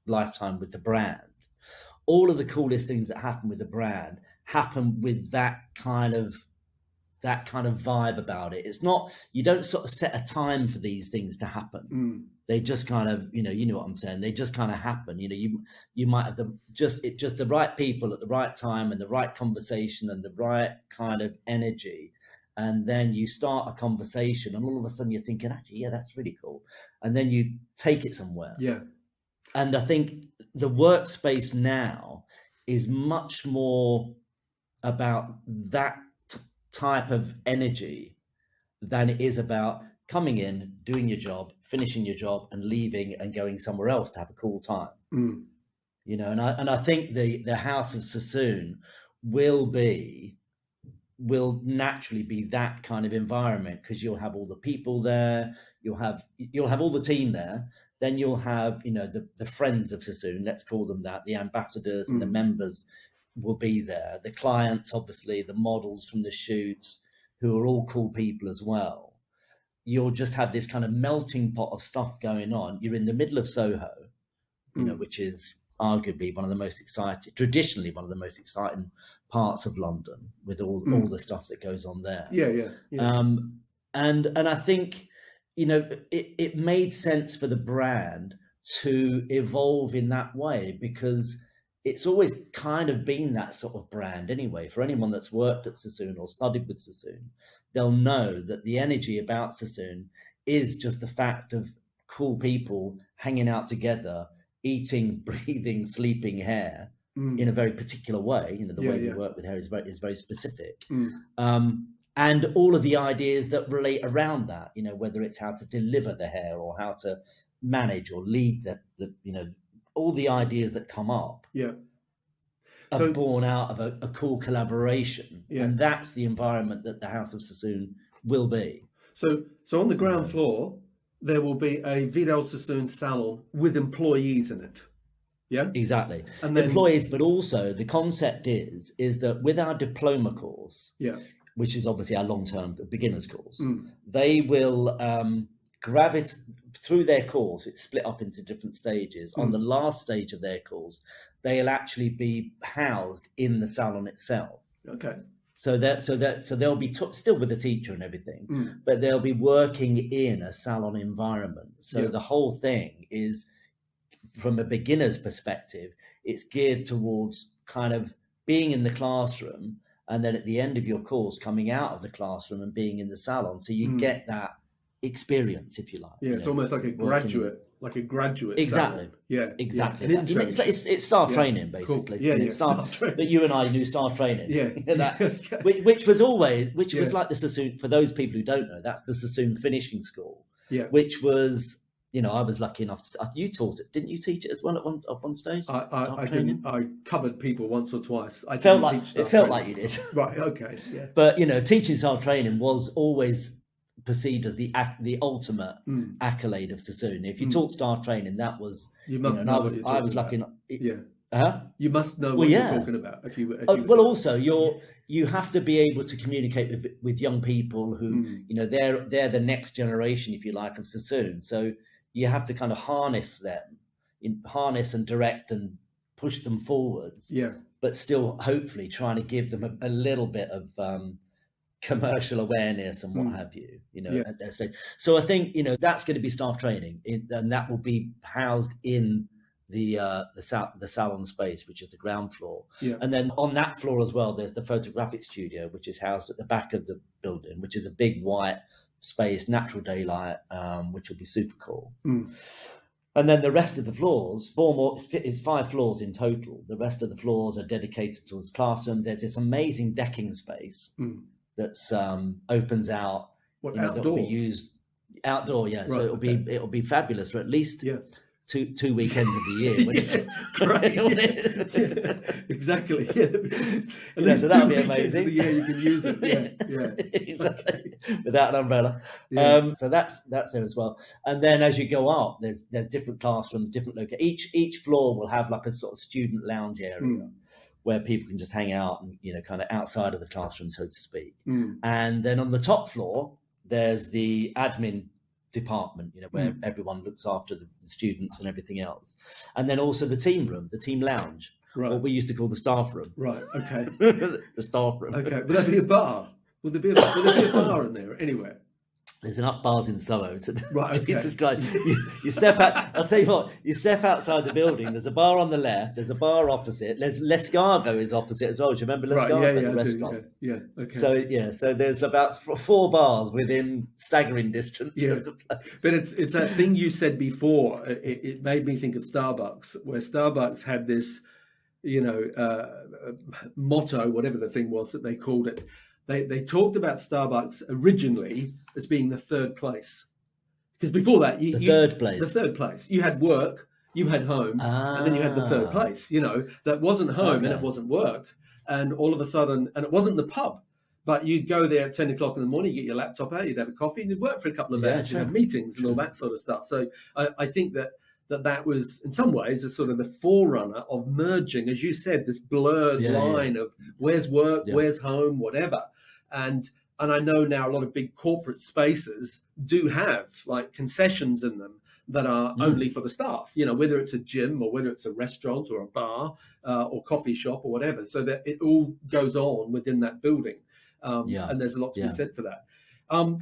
lifetime with the brand, all of the coolest things that happen with the brand happen with that kind of vibe about it. It's not, you don't sort of set a time for these things to happen. They just kind of, you know what I'm saying? They just kind of happen. You might have just the right people at the right time and the right conversation and the right kind of energy. And then you start a conversation and all of a sudden you're thinking, actually, yeah, that's really cool. And then you take it somewhere. Yeah. And I think the workspace now is much more about that type of energy than it is about coming in, doing your job, finishing your job, and leaving and going somewhere else to have a cool time. And I think the House of Sassoon will naturally be that kind of environment, because you'll have all the people there, you'll have all the team there, then you'll have the friends of Sassoon, let's call them that, the ambassadors and the members will be there, the clients, obviously, the models from the shoots, who are all cool people as well. You'll just have this kind of melting pot of stuff going on. You're in the middle of Soho, which is arguably traditionally one of the most exciting parts of London, with all the stuff that goes on there. Yeah. And I think it made sense for the brand to evolve in that way, because it's always kind of been that sort of brand anyway. For anyone that's worked at Sassoon or studied with Sassoon, they'll know that the energy about Sassoon is just the fact of cool people hanging out together, eating, breathing, sleeping hair in a very particular way. The way we work with hair is very specific. And all of the ideas that relate around that, whether it's how to deliver the hair or how to manage or lead the all the ideas that come up are born out of a cool collaboration. And that's the environment that the House of Sassoon will be. So on the ground floor, there will be a Vidal Sassoon salon with employees in it. Yeah, exactly. And then, employees, but also the concept is that with our diploma course, which is obviously our long-term beginners course, they will gravitate through their course. It's split up into different stages. On the last stage of their course, they'll actually be housed in the salon itself. Okay. So they'll be still with a teacher and everything, but they'll be working in a salon environment. So the whole thing is, from a beginner's perspective, it's geared towards kind of being in the classroom, and then at the end of your course, coming out of the classroom and being in the salon. So you get that experience, if you like. Yeah, it's almost like a graduate. Exactly. Salon. Yeah, exactly. Yeah. It's staff training, basically. Cool. Yeah, staff training. That you and I do staff training. Yeah. which was like the Sassoon. For those people who don't know, that's the Sassoon finishing school. Yeah. Which was, I was lucky enough to. You taught it, didn't you? Teach it as well at one stage. I didn't. I covered people once or twice. It felt like you did. Right. Okay. Yeah. But teaching staff training was always perceived as the ultimate accolade of Sassoon. If you taught staff training, that was you must. Know I was lucky enough. Yeah. You must know what you're talking about. If you also you have to be able to communicate with young people who they're the next generation, if you like, of Sassoon. So you have to kind of harness and direct and push them forwards. Yeah. But still, hopefully, trying to give them a little bit of commercial awareness and what have you, at that stage. So I think that's going to be staff training, and that will be housed in the salon space, which is the ground floor. Yeah. And then on that floor as well, there's the photographic studio, which is housed at the back of the building, which is a big white space, natural daylight, which will be super cool. And then the rest of the floors, it's 5 floors in total. The rest of the floors are dedicated towards classrooms. There's this amazing decking space that's opens out, that will be used outdoor. Yeah, right, so it'll be fabulous for at least two weekends of the year. When it's exactly. At least so that'll be amazing. Of the year you can use it. Exactly. Without an umbrella. So that's there as well. And then as you go up, there's different classrooms, different locations. Each floor will have like a sort of student lounge area where people can just hang out and kind of outside of the classroom, so to speak. And then on the top floor, there's the admin department, where everyone looks after the students and everything else, and then also the team room, the team lounge, what we used to call the staff room. Right. Okay. The staff room. Okay. Would that be a bar? Would there be a bar in there anywhere? There's enough bars in Soho. Right. Okay. Jesus Christ. You step out. I'll tell you what. You step outside the building. There's a bar on the left. There's a bar opposite. L'Escargot is opposite as well. Do you remember L'Escargot, the restaurant? Yeah. Okay. So there's about 4 bars within staggering distance of the place. But it's that thing you said before. It made me think of Starbucks, where Starbucks had this, motto, whatever the thing was that they called it. They talked about Starbucks originally as being the third place, because before that, the third place. You had work, you had home, and then you had the third place. That wasn't home and it wasn't work, and all of a sudden, and it wasn't the pub, but you'd go there at 10 o'clock in the morning, you get your laptop out, you'd have a coffee, and you'd work for a couple of hours, you'd have meetings and all that sort of stuff. So I think that was in some ways a sort of the forerunner of merging, as you said, this blurred line of where's work, where's home, whatever. And I know now a lot of big corporate spaces do have like concessions in them that are only for the staff, whether it's a gym or whether it's a restaurant or a bar or coffee shop or whatever, so that it all goes on within that building. And there's a lot to be said for that. Well,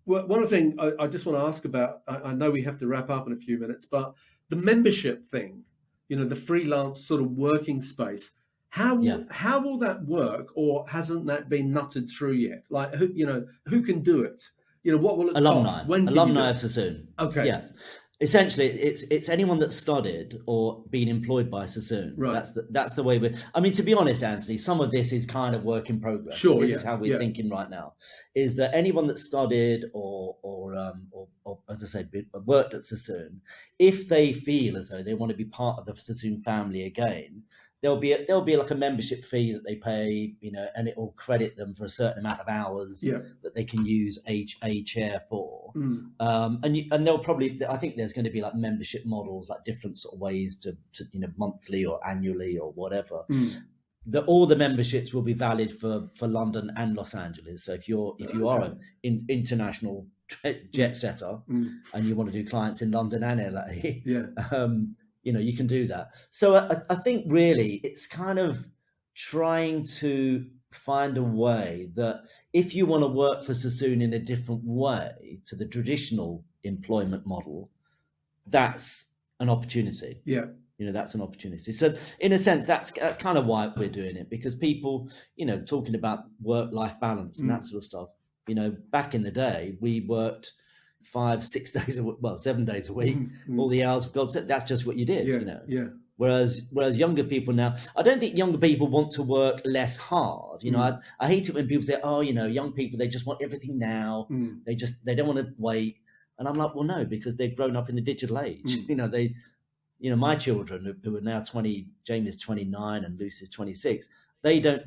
one thing I just want to ask about, I know we have to wrap up in a few minutes, but the membership thing, the freelance sort of working space, how will that work, or hasn't that been nutted through yet? Like, who can do it? What will it cost? When alumni of Sassoon. Okay. Yeah. Essentially, it's anyone that's studied or been employed by Sassoon. Right. That's the way to be honest, Anthony, some of this is kind of work in progress. Sure. This is how we're thinking right now. Is that anyone that studied or as I said, worked at Sassoon, if they feel as though they want to be part of the Sassoon family again, there'll be like a membership fee that they pay, and it will credit them for a certain amount of hours that they can use a chair for. And they'll probably, I think there's going to be like membership models, like different sort of ways to monthly or annually or whatever. All the memberships will be valid for London and Los Angeles. So if you are an international jet setter and you want to do clients in London and LA, you can do that. So I think really it's kind of trying to find a way that if you want to work for Sassoon in a different way to the traditional employment model, that's an opportunity. That's an opportunity. So in a sense, that's kind of why we're doing it, because people, talking about work-life balance and that sort of stuff, back in the day, we worked 5-6 days a week, 7 days a week, all the hours of God said, that's just what you did. Whereas younger people now, I don't think younger people want to work less hard. I hate it when people say, young people, they just want everything now. They don't want to wait. And I'm like, well, no, because they've grown up in the digital age. My children who are now 20, Jamie's 29 and Lucy's 26, they don't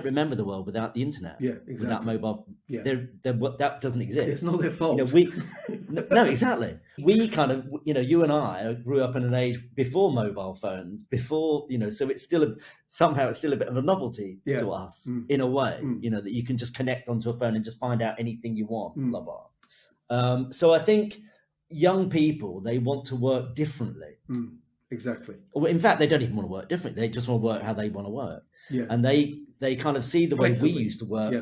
remember the world without the internet. Without mobile. That doesn't exist. It's not their fault. No, exactly. We kind of, you and I grew up in an age before mobile phones, so it's still somehow it's still a bit of a novelty to us in a way, that you can just connect onto a phone and just find out anything you want, blah, blah. So I think young people, they want to work differently. Exactly. Well, in fact, they don't even want to work differently. They just want to work how they want to work. And they kind of see the way we used to work.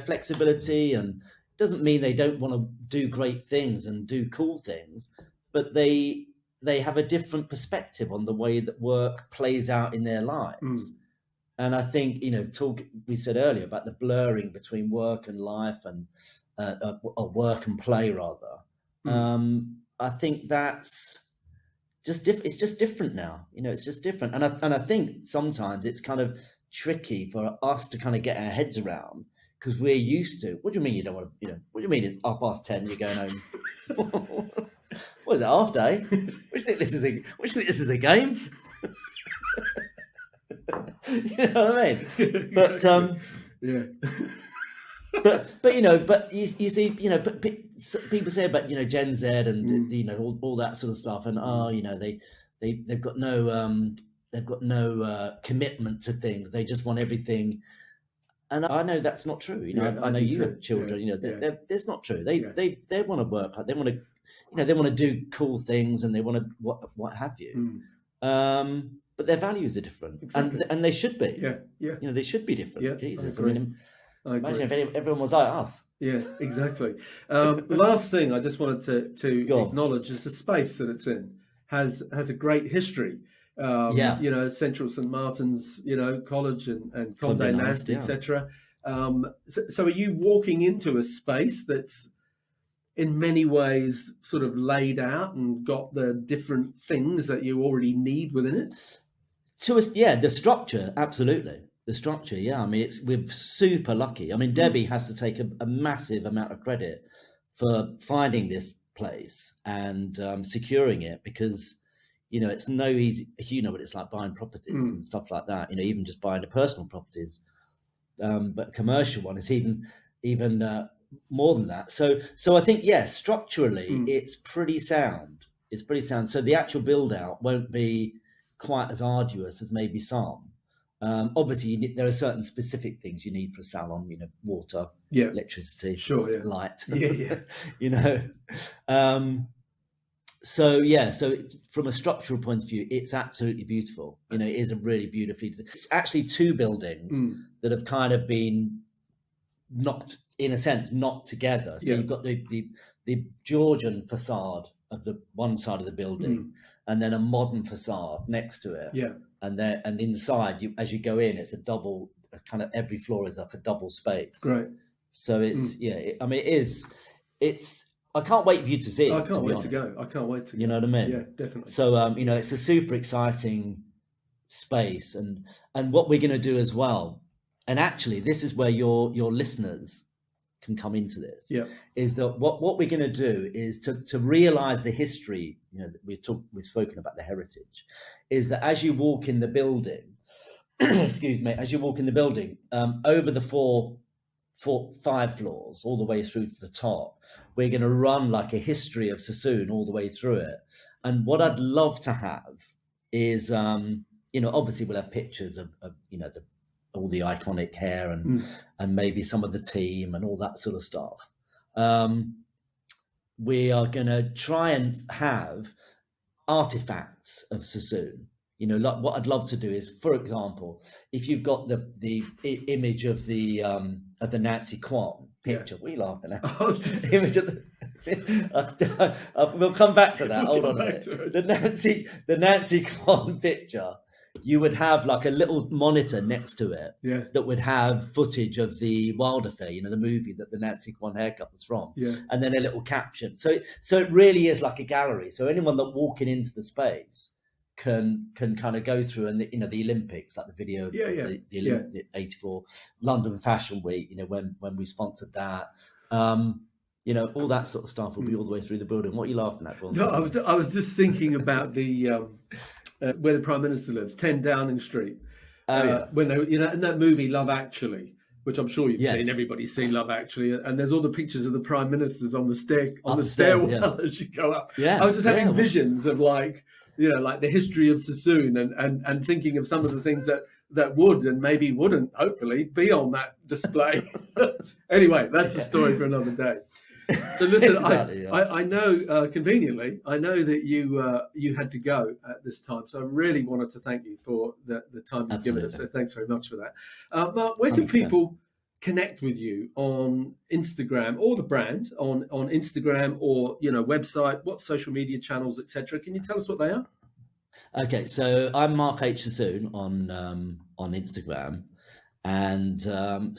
Flexibility, and doesn't mean they don't want to do great things and do cool things, but they have a different perspective on the way that work plays out in their lives. And I think, we said earlier about the blurring between work and life and or work and play rather. I think that's just different. It's just different now. It's just different. And I think sometimes it's kind of tricky for us to kind of get our heads around, because we're used to. What do you mean you don't want to? What do you mean it's 10:30? You're going home. What is it, half day? Which think this is a game? You know what I mean? But yeah. but you see, but people say about Gen Z and all that sort of stuff, and they've got no commitment to things. They just want everything. And I know that's not true. I know you have children. That's not true. They want to work. They want to, they want to do cool things, and they want to what have you. But their values are different, and they should be. They should be different. Yeah, Jesus, imagine if everyone was like us. Yeah, exactly. Last thing I just wanted to acknowledge is the space that it's in has a great history. Central St. Martin's, college and Condé Nast, etc. So are you walking into a space that's in many ways sort of laid out and got the different things that you already need within it? The structure, absolutely. The structure, I mean, we're super lucky. I mean, Debbie has to take a massive amount of credit for finding this place and securing it, because it's no easy. What it's like buying properties and stuff like that. Even just buying the personal properties, but commercial one is even more than that. So I think structurally it's pretty sound. It's pretty sound. So the actual build out won't be quite as arduous as maybe some. Obviously, there are certain specific things you need for a salon. Water, electricity, light. So from a structural point of view, it's absolutely beautiful. It is a really beautifully. It's actually two buildings that have kind of been knocked together. So you've got the Georgian facade of the one side of the building, and then a modern facade next to it. And inside, as you go in, it's a double. Kind of every floor is like a double space. Great. So it's It's. I can't wait for you to see it. I can't wait to go. I can't wait to go. You know what I mean? Yeah, definitely. So it's a super exciting space, and what we're going to do as well. And actually, this is where your listeners can come into this. Yeah. Is that what we're going to do is to realize the history. We've spoken about the heritage. Is that as you walk in the building, excuse me, as you walk in the building, over the 5 floors all the way through to the top, we're going to run like a history of Sassoon all the way through it. And what I'd love to have is, obviously we'll have pictures of all the iconic hair and maybe some of the team and all that sort of stuff. We are going to try and have artifacts of Sassoon. Like what I'd love to do is, for example, if you've got the image of the Nancy Quant picture, what are you laughing at? The image of we'll come back to that. Hold on a minute. The Nancy Quant picture, you would have like a little monitor next to it that would have footage of the Wild Affair, the movie that the Nancy Quant haircut was from, and then a little caption. So it really is like a gallery. So anyone that walking into the space can kind of go through, and the Olympics, like the video of the Olympics, 84 London Fashion Week, when we sponsored that, all that sort of stuff will be all the way through the building. What are you laughing at? No, I was just thinking about the where the Prime Minister lives, 10 Downing Street. When they, in that movie Love Actually, which I'm sure you've seen, everybody's seen Love Actually, and there's all the pictures of the Prime Ministers on the stairwell as you go up. I was just having visions of like the history of Sassoon and thinking of some of the things that would and maybe wouldn't, hopefully, be on that display. Anyway, that's a story for another day. So listen, exactly, I know conveniently, I know that you had to go at this time, so I really wanted to thank you for the time you've given us. So thanks very much for that. Mark, where can 100%. People connect with you on Instagram, or the brand on Instagram, or website? What social media channels, etc.? Can you tell us what they are? Okay, so I'm Mark H. Sassoon on Instagram, and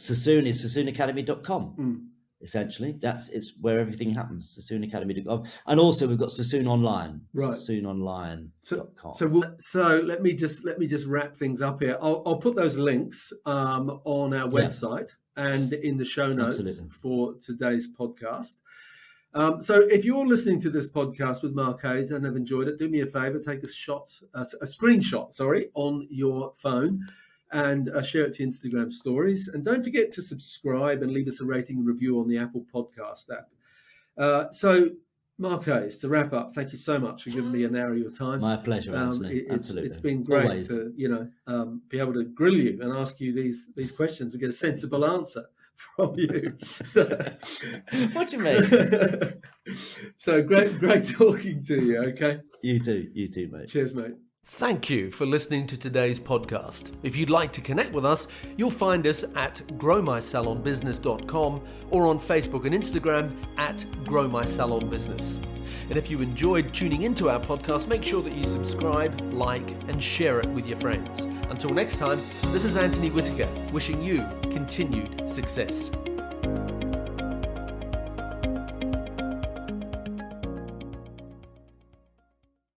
Sassoon is sassoonacademy.com. essentially. It's where everything happens, SassoonAcademy.com. And also we've got Sassoon Online, right. SassoonOnline.com. So let me just wrap things up here. I'll put those links on our website and in the show notes for today's podcast. So if you're listening to this podcast with Mark Hayes and have enjoyed it, do me a favor, take a screenshot, on your phone and share it to Instagram stories. And don't forget to subscribe and leave us a rating and review on the Apple Podcast app. So, Mark Hayes, to wrap up, thank you so much for giving me an hour of your time. My pleasure, Anthony. Absolutely. It's been great Always. to be able to grill you and ask you these questions and get a sensible answer from you. What do you mean? So great talking to you. Okay. You too, mate. Cheers, mate. Thank you for listening to today's podcast. If you'd like to connect with us, you'll find us at growmysalonbusiness.com or on Facebook and Instagram at growmysalonbusiness. And if you enjoyed tuning into our podcast, make sure that you subscribe, like, and share it with your friends. Until next time, this is Anthony Whitaker wishing you continued success.